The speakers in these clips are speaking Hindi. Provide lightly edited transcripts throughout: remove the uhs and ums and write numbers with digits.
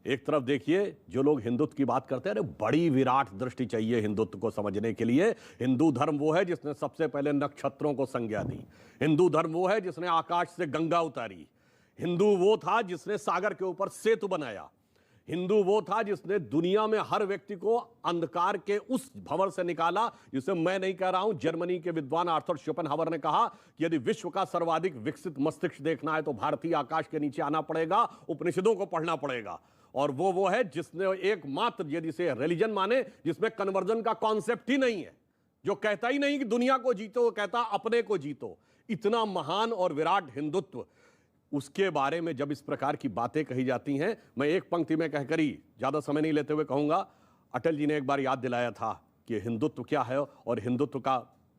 एक तरफ देखिए जो लोग हिंदुत्व की बात करते हैं, अरे बड़ी विराट दृष्टि चाहिए हिंदुत्व को समझने के लिए। हिंदू धर्म वो है जिसने सबसे पहले नक्षत्रों को संज्ञा दी। हिंदू धर्म वो है जिसने आकाश से गंगा उतारी। हिंदू वो था जिसने सागर के ऊपर सेतु बनाया। हिंदू वो था जिसने दुनिया में हर व्यक्ति को अंधकार के उस भंवर से निकाला जिसे मैं नहीं कह रहा हूं, जर्मनी के विद्वान आर्थर शोपेनहावर ने कहा कि यदि विश्व का सर्वाधिक विकसित मस्तिष्क देखना है तो भारतीय आकाश के नीचे आना पड़ेगा, उपनिषदों को पढ़ना पड़ेगा। और वो है जिसने एकमात्र, यदि से रिलीजन माने, जिसमें कन्वर्जन का कॉन्सेप्ट ही नहीं है, जो कहता ही नहीं कि दुनिया को जीतो, वो कहता अपने को जीतो। इतना महान और विराट हिंदुत्व, उसके बारे में जब इस प्रकार की बातें कही जाती हैं, मैं एक पंक्ति में कहकर ही ज्यादा समय नहीं लेते हुए कहूंगा, अटल जी ने एक बार याद दिलाया था कि हिंदुत्व क्या है और हिंदुत्व का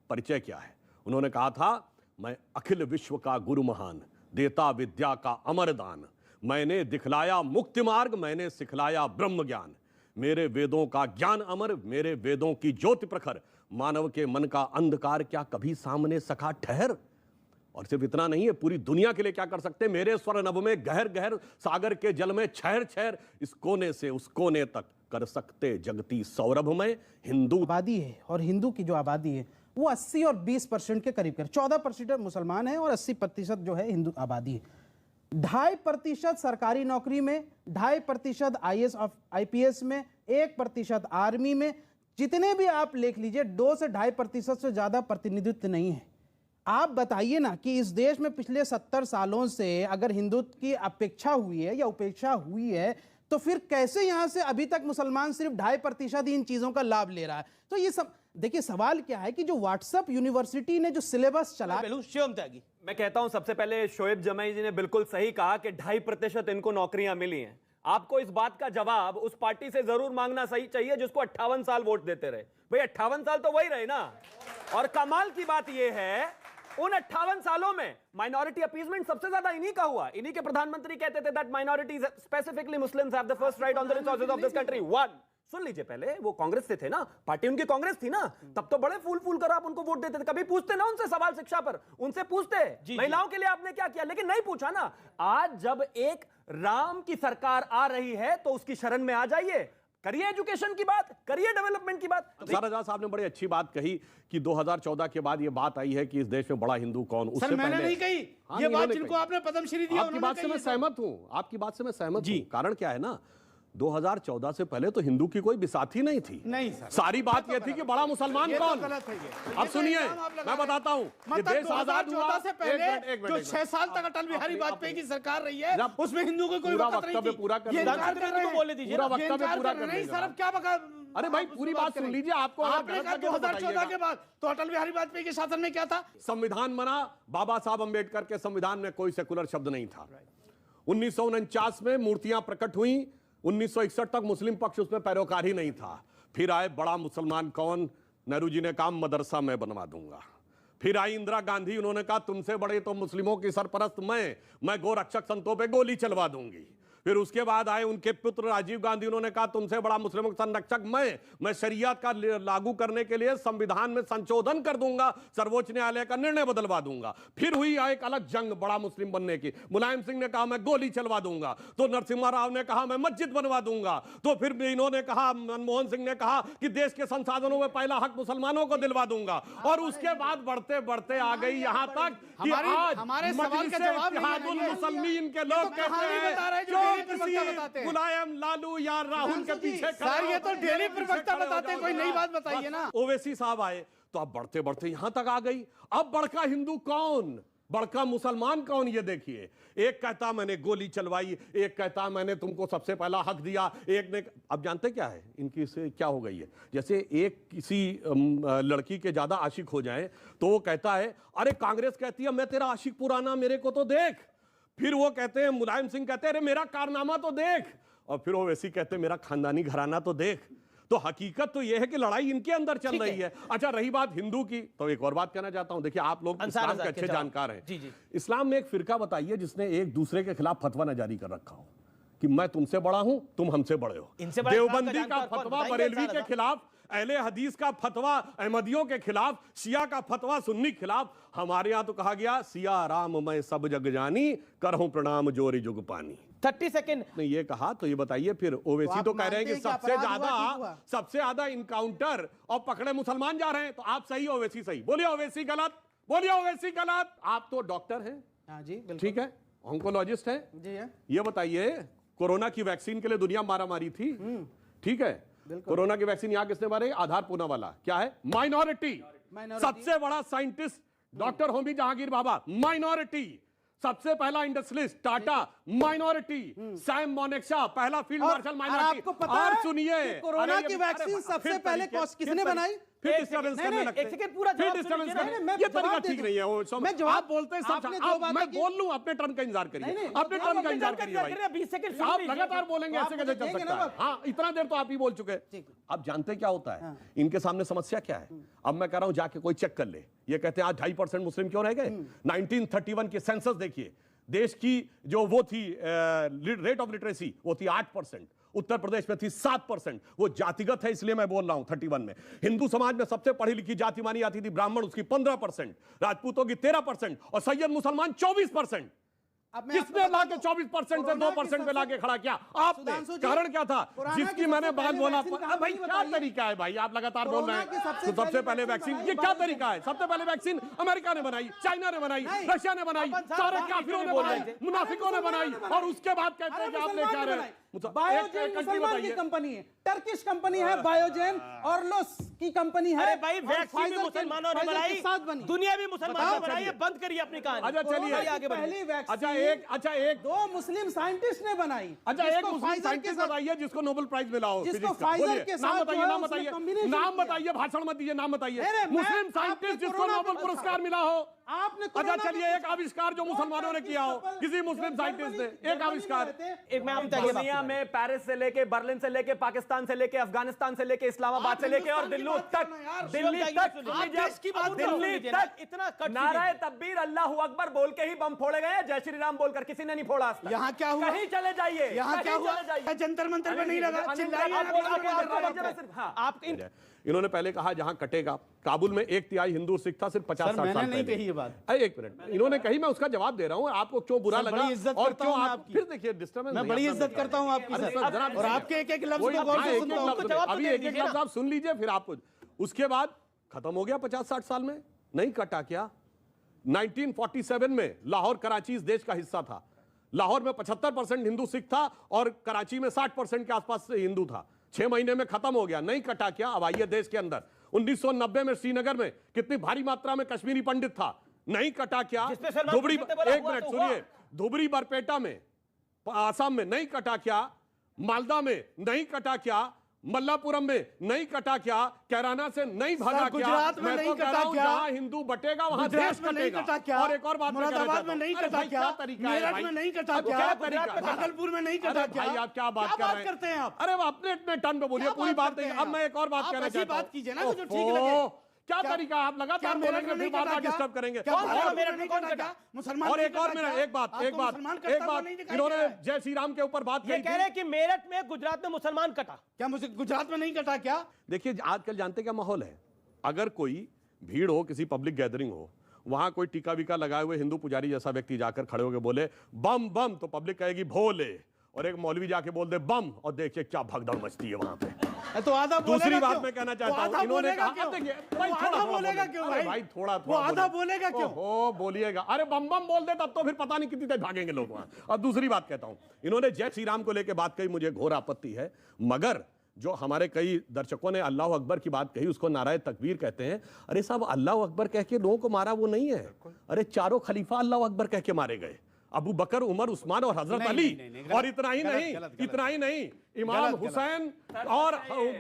परिचय क्या है। उन्होंने कहा था, मैं अखिल विश्व का गुरु महान, देता विद्या का अमर दान, मैंने दिखलाया मुक्ति मार्ग, मैंने सिखलाया ब्रह्म ज्ञान, मेरे वेदों का ज्ञान अमर, मेरे वेदों की ज्योति प्रखर, मानव के मन का अंधकार क्या कभी सामने सखा ठहर। और सिर्फ इतना नहीं है, पूरी दुनिया के लिए क्या कर सकते, मेरे स्वर नभ में गहर गहर सागर के जल में छहर छहर, इस कोने से उस कोने तक कर सकते जगती सौरभ में। हिंदू आबादी है और हिंदू की जो आबादी है वो 80 और 20% के करीब 14% मुसलमान है और 80% जो है हिंदू आबादी है। 2.5% सरकारी नौकरी में, 2.5% IAS IPS में, 1% आर्मी में, जितने भी आप लिख लीजिए 2 से 2.5% से ज्यादा प्रतिनिधित्व नहीं है। आप बताइए ना कि इस देश में पिछले 70 सालों से अगर हिंदुत्व की अपेक्षा हुई है या उपेक्षा हुई है तो फिर कैसे यहां से अभी तक मुसलमान सिर्फ 2.5% इन चीजों का लाभ ले रहा है। तो ये सब देखिए, सवाल क्या है कि जो व्हाट्सएप यूनिवर्सिटी ने जो सिलेबस चला, शिवम त्यागी, मैं कहता हूं सबसे पहले शोएब जमाई जी ने बिल्कुल सही कहा कि 2.5% इनको नौकरियां मिली हैं। आपको इस बात का जवाब उस पार्टी से जरूर मांगना सही चाहिए जिसको 58 साल वोट देते रहे। भाई 58 साल तो वही रहे ना। और कमाल की बात यह है, उन 58 सालों में माइनॉरिटी अपीजमेंट सबसे ज्यादा इन्हीं का हुआ। इन्हीं के प्रधानमंत्री कहते थे that minorities, specifically Muslims, have the first right on the resources of this country. One, सुन लीजिए, पहले वो कांग्रेस से थे ना, पार्टी उनकी कांग्रेस थी ना, तब तो बड़े फूल फूल कर आप उनको वोट देते थे। कभी पूछते ना उनसे सवाल शिक्षा पर, उनसे पूछते महिलाओं के लिए आपने क्या किया, लेकिन नहीं पूछा ना। आज जब एक राम की सरकार आ रही है तो उसकी शरण में आ जाइए, करिए एजुकेशन की बात, करिए डेवलपमेंट की बात। साराजाद साहब ने बड़ी अच्छी बात कही कि 2014 के बाद ये बात आई है कि इस देश में बड़ा हिंदू कौन। उससे मैंने नहीं कही ये बात, जिनको आपने पद्मश्री दिया, आपकी बात से मैं सहमत हूं, आपकी बात से मैं सहमत हूं। कारण क्या है ना, 2014 से पहले तो हिंदू की कोई बिसाती नहीं थी। नहीं सर, सारी बात यह थी कि बड़ा मुसलमान कौन। अब सुनिए, मैं बताता हूं, मतलब 2014 से पहले जो 6 साल तक अटल बिहारी वाजपेयी की सरकार रही है उसमें हिंदू को कोई वक्तव्य नहीं थी। पूरा कर बोले दीजिए, पूरा वक्तव्य पूरा कर नहीं सर, अब क्या बका। अरे भाई पूरी बात सुन लीजिए। आपको आपने कहा 2014 के बाद तो अटल बिहारी वाजपेयी के शासन में क्या था, संविधान बना, बाबा साहब अंबेडकर के संविधान में कोई सेकुलर शब्द नहीं था। 1949 में मूर्तियां प्रकट हुई, 1961 तक मुस्लिम पक्ष उसमें पैरोकार ही नहीं था। फिर आए बड़ा मुसलमान कौन, नेहरू जी ने कहा मदरसा मैं बनवा दूंगा। फिर आई इंदिरा गांधी, उन्होंने कहा तुमसे बड़े तो मुस्लिमों की सरपरस्त मैं गोरक्षक संतों पे गोली चलवा दूंगी। फिर उसके बाद आए उनके पुत्र राजीव गांधी, उन्होंने कहा तुमसे बड़ा मुस्लिमों का संरक्षक मैं शरीयत का लागू करने के लिए संविधान में संशोधन कर दूंगा, सर्वोच्च न्यायालय का निर्णय बदलवा दूंगा। फिर हुई एक अलग जंग बड़ा मुस्लिम बनने की, मुलायम सिंह ने कहा मैं गोली चलवा दूंगा, तो नरसिम्हा राव ने कहा मैं मस्जिद बनवा दूंगा, तो फिर इन्होंने कहा, मनमोहन सिंह ने कहा कि देश के संसाधनों में पहला हक मुसलमानों को दिलवा दूंगा। और उसके बाद बढ़ते बढ़ते आ गई यहां तक कि आज हमारे सवाल का जवाब मुसलमीन के लोग कहते हैं मुलायम, लालू या राहुल के पीछे सर, ये तो डेली प्रवक्ता बताते, कोई नई बात बताइए ना। ओवैसी साहब आए तो अब बढ़ते बढ़ते यहां तक आ गई। अब बड़का हिंदू कौन, बड़का मुसलमान कौन, ये देखिए। एक कहता मैंने गोली चलवाई, एक कहता मैंने तुमको सबसे पहला हक दिया, एक ने। अब जानते क्या है इनकी से क्या हो गई है, जैसे एक किसी लड़की के ज्यादा आशिक हो जाए तो वो कहता है अरे कांग्रेस कहती है मैं तेरा आशिक पुराना, मेरे को तो देख। फिर वो कहते हैं, मुलायम सिंह कहते हैं अरे मेरा कारनामा तो देख। और फिर वो वैसे कहते हैं मेरा खानदानी घराना तो देख। तो हकीकत तो यह है कि लड़ाई इनके अंदर चल रही है। अच्छा, रही बात हिंदू की, तो एक और बात कहना चाहता हूं। देखिए आप लोग इस्लाम के अच्छे जानकार हैं। इस्लाम में एक फिरका बताइए जिसने एक दूसरे के खिलाफ फतवा न जारी कर रखा हो। कि मैं तुमसे बड़ा हूं, तुम हमसे बड़े हो। इनसे बड़ा देवबंदी इस्लाम का का जानकार कौन? फतवा बताइए बरेलवी इंसान के था। खिलाफ, अहले हदीस का फतवा अहमदियों के खिलाफ, शिया का फतवा सुन्नी के खिलाफ। हमारे यहां तो कहा गया सिया राम मैं सब जग जानी, करहूं प्रणाम जोरी जुग पानी। 30 सेकंड ने ये कहा तो ये बताइए फिर ओवैसी आप तो कह रहे हैं मानते कि हैं कि सबसे अपराध हुआ, ठीक ज्यादा हुआ? सबसे ज्यादा इनकाउंटर और पकड़े मुसलमान जा रहे हैं। तो आप सही, ओवैसी सही। बोलिए ओवैसी गलत, बोलिए ओवैसी गलत। आप तो डॉक्टर हैं, हाँ जी बिल्कुल ठीक है, ऑन्कोलॉजिस्ट हैं, जी है। ये बताइए कोरोना की वैक्सीन के लिए दुनिया मारामारी थी, ठीक है। कोरोना की वैक्सीन यहां किसने मारे? आधार पूनावाला। क्या है? माइनॉरिटी। सबसे बड़ा scientist doctor Homi Jehangir Bhabha, minority. सबसे पहला इंडस्ट्रियलिस्ट टाटा, माइनॉरिटी। सैम मोनेक्शा, पहला फील्ड मार्शल, माइनॉरिटी। आपको पता और है सुनिए, कि कोरोना की वैक्सीन सबसे पहले किसने बनाई? फिर डिस्टर्बेंस करने लगते हैं। एक सेकंड पूरा फिर जवाब डिस्टर्बेंस सुनिए ना। करने, मैं ये तरीका जवाब दे ठीक दूं। नहीं है। वो सब मैं जवाब- आप बोलते हैं सब, आपने जो बातें मैं की- बोल लूं, अपने टर्म का इंतजार करिए, नहीं, अपने आप टर्म का अपने इंतजार टर्म का करिए इंतजार करिए, 20 सेकंड सुन आप लीजिए। लगातार बोलेंगे, तो ऐसे आप कैसे मुझे चल देंगे सकता ना है? हाँ, इतना देर तो आप ही बोल चुके हैं। आप जानते क्या होता है इनके सामने समस्या क्या है? अब मैं कह रहा हूं जाके कोई चेक कर ले। ये कहते हैं आज 2.5% मुस्लिम क्यों रह गए? 1931 के सेंसस देखिए, देश की जो वो थी रेट ऑफ लिटरेसी, वो थी 8%। उत्तर प्रदेश में थी 7%। वो जातिगत है, इसलिए मैं बोल रहा हूं 31 में। हिंदू समाज में सबसे पढ़ी लिखी जाति मानी जाती थी ब्राह्मण, उसकी 15%, राजपूतों की 13% और सैयद मुसलमान 24%। अब मैं किसने आपको ला बता के दूं, 24% से कोरोना की 2% पे सबसे- लाके खड़ा किया आपने? सुधांशु जी, कारण क्या था? कोरोना जिसकी की मैंने सबसे बात पहले बोला। वैक्सीन कहाँ भाई बनी क्या बताइए? तरीका है भाई, आप लगातार बोल रहे कोरोना की हैं। सबसे तो सबसे पहले पहले वैक्सीन, वैक्सीन ये बनाई क्या बायोटेक तरीका है? सबसे पहले वैक्सीन अमेरिका ने बनाई, चाइना ने बनाई, नहीं। रशिया ने बनाई, अपन साहब सारे बात काफिरों ने नहीं बोल बनाई, रहे थे। मुनाफिकों ने बनाई, और उसके बाद कहते हैं कि आप लेके आ रहे हैं। बायोजेन मुसलमान की कंपनी है, टर्किश कंपनी है बायोजेन, और लुस की कंपनी है। अरे भाई और वैक्सीन भी फाइजर की- मुसलमानों ने फाइजर बनाई, के साथ बनी। दुनिया भी मुसलमानों ने बताओ, बनाई। चलिए। बंद करिए अपनी कहानी। अच्छा चलिए, कोरोना आगे की बढ़िए। पहली वैक्सीन अच्छा एक दो मुस्लिम साइंटिस्ट ने बनाई। अच्छा एक जिसको मुस्लिम फाइजर के साइंटिस्ट साथ- बताइए जिसको नोबेल प्राइज मिला हो जिसको फिजिक्स का। फाइजर बोलिए, के नाम साथ बताइए, जो है नाम उसने बताइए, combination नाम किया। बताइए, भाषण मत दीजिए, नाम बताइए। नहीं, मैं- मुस्लिम आपने साइंटिस्ट जिसको कोरोना नोबेल के- पुरस्कार मिला हो। आपने अच्छा कोरोना चलिए, के- एक आविष्कार जो मुसलमानों ने किया हो, किसी मुस्लिम साइंटिस्ट ने, एक आविष्कार। एक मैं आपसे आगे दुनिया में पेरिस से लेके, बर्लिन से लेके, पाकिस्तान से लेके, अफगानिस्तान से लेके, इस्लामाबाद से लेके और दिल्ली तक, दिल्ली तक, देश की बात दिल्ली तक इतना कट नाराए तकबीर अल्लाहू अकबर बोल के ही बम फोड़े गए। जय श्री राम बोलकर किसी ने नहीं फोड़ा आज तक। यहाँ क्या हुआ? कहीं चले जाइए, यहाँ कहीं क्या हुआ? चले जाइए। जंतर मंतर पे नहीं लगा, चिल्लाइए। आप इन्होंने पहले कहा जहां कटेगा, काबुल में 1/3 हिंदू सिख था, सिर्फ 50-60 साल मैंने नहीं पहले। कही ये बात। अरे एक मिनट, इन्होंने कही, मैं उसका जवाब दे रहा हूं। आपको क्यों बुरा सर, लगा बड़ी इज्जत और करता क्यों हूं मैं आप आपकी। फिर देखिए डिस्टर्बेंस। मैं बड़ी इज्जत करता हूं आपकी अरे सर, सर, जरा और आपके एक लफ्ज वही को गौर हाँ, से एक सुनता एक हूं। लफ्ज जवाब तो अभी दे एक दीजिए लफ्ज ना। आप सुन लीजिए, फिर आपको उसके बाद खत्म हो गया 50-60 साल में। नहीं कटा क्या? 1947 में लाहौर कराची इस देश का हिस्सा था। लाहौर में 75% हिंदू सिख था और कराची में 60% के आसपास हिंदू था। 6 महीने में खत्म हो गया। नहीं कटा क्या? अब आइए देश के अंदर 1990 में श्रीनगर में कितनी भारी मात्रा में कश्मीरी पंडित था। नहीं कटा क्या? जिसपे सलमान धुबरी, खुर्शीद ने बोला एक हुआ मिनट तो हुआ। सुनिए, धुबरी बरपेटा में, आसाम में नहीं कटा क्या? मालदा में नहीं कटा क्या? मल्लापुरम में नहीं कटा क्या? कैराना से नहीं भागा क्या? गुजरात में मैं नहीं तो कह कटा रहा हूं, क्या? जहां हिंदू बटेगा वहां गुजरात देश में नहीं कटेगा। कटा क्या? और एक और बात मैं कहना मुरादाबाद चाहता में नहीं हूं। अरे कटा भाई, क्या? तरीका है मेरठ भाई? में नहीं कटा अब क्या? क्या तरीका है? भागलपुर में नहीं कटा अरे क्या? भाई, आप क्या बात कर रहे हैं? करते हैं आप? अरे वो अपने टर्न पे बोलिए, क्या पूरी बात बात नहीं। करते हैं अब मैं एक और बात आप? कहना ऐसी चाहता हूं। बात कीजिए ना, जो ठीक ओहो, लगे। क्या तरीका है? आप लगातार क्या मेरठ बोलेंगे, में फिर नहीं बार कटा बार क्या? डिस्टर्ब करेंगे। क्या और भागलपुर मेरठ में कौन कटा? मुसलमान और नहीं एक और कटा मेरा क्या? एक बात आपको मुसलमान करता एक हुआ बात नहीं दिखाई इन्होंने दे रहा है? जय श्री राम के ऊपर बात ये कही कह थी। रहे हैं कि मेरठ में गुजरात में मुसलमान कटा। क्या मुझे गुजरात में नहीं कटा क्या? देखिए आजकल जानते क्या माहौल है? अगर कोई भीड़ हो, किसी पब्लिक गैदरिंग हो, वहां कोई टीका वीका लगाए हुए हिंदू पुजारी जैसा व्यक्ति जाकर खड़े होकर बोले बम बम, तो पब्लिक कहेगी भोले, और एक मौलवी जाके बोल दे बम, और देखिए क्या भगदड़ मचती है वहां पे। तो आधा दूसरी बात मैं कहना चाहता हूं, इन्होंने कहा देखिए भाई आधा बोलेगा क्यों भाई? भाई थोड़ा वो आधा बोलेगा क्यों? ओहो, बोलिएगा। अरे बम बम बोल दे तब तो फिर पता नहीं कितनी देर भागेंगे लोग वहां। और दूसरी बात कहता हूं, इन्होंने जय श्री राम को लेकर बात कही, मुझे घोर आपत्ति है, मगर जो हमारे कई दर्शकों ने अल्लाह अकबर की बात कही, उसको नाराए तकबीर कहते हैं। अरे साहब, अल्लाह अकबर कह के लोगों को मारा वो नहीं है। अरे चारों खलीफा अल्लाह अकबर कह के मारे गए, अबू बकर, उमर, उस्मान और हजरत अली। और इतना ही नहीं, इतना ही नहीं, इमाम हुसैन और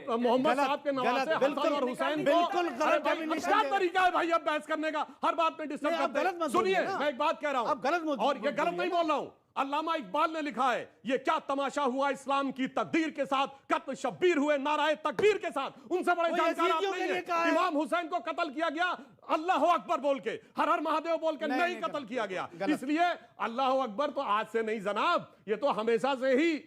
मोहम्मद साहब के नवासे हसन और हुसैन को। अरे भाई, अब क्या तरीका है भाई अब बहस करने का? हर बात में डिस्टर्ब करते हैं। सुनिए, मैं एक बात कह रहा हूं, और ये गलत नहीं बोल रहा हूं। अल्लामा इकबाल ने लिखा है, ये क्या तमाशा हुआ इस्लाम की तकदीर के साथ, कत्ल शब्बीर हुए नाराए तकबीर के साथ। उनसे बड़े जानकार आप नहीं है। इमाम हुसैन को कत्ल किया गया अल्लाह अकबर बोल के, हर हर महादेव बोल के नहीं कत्ल किया गया। इसलिए अल्लाह अकबर तो आज से नहीं जनाब, ये तो हमेशा से ही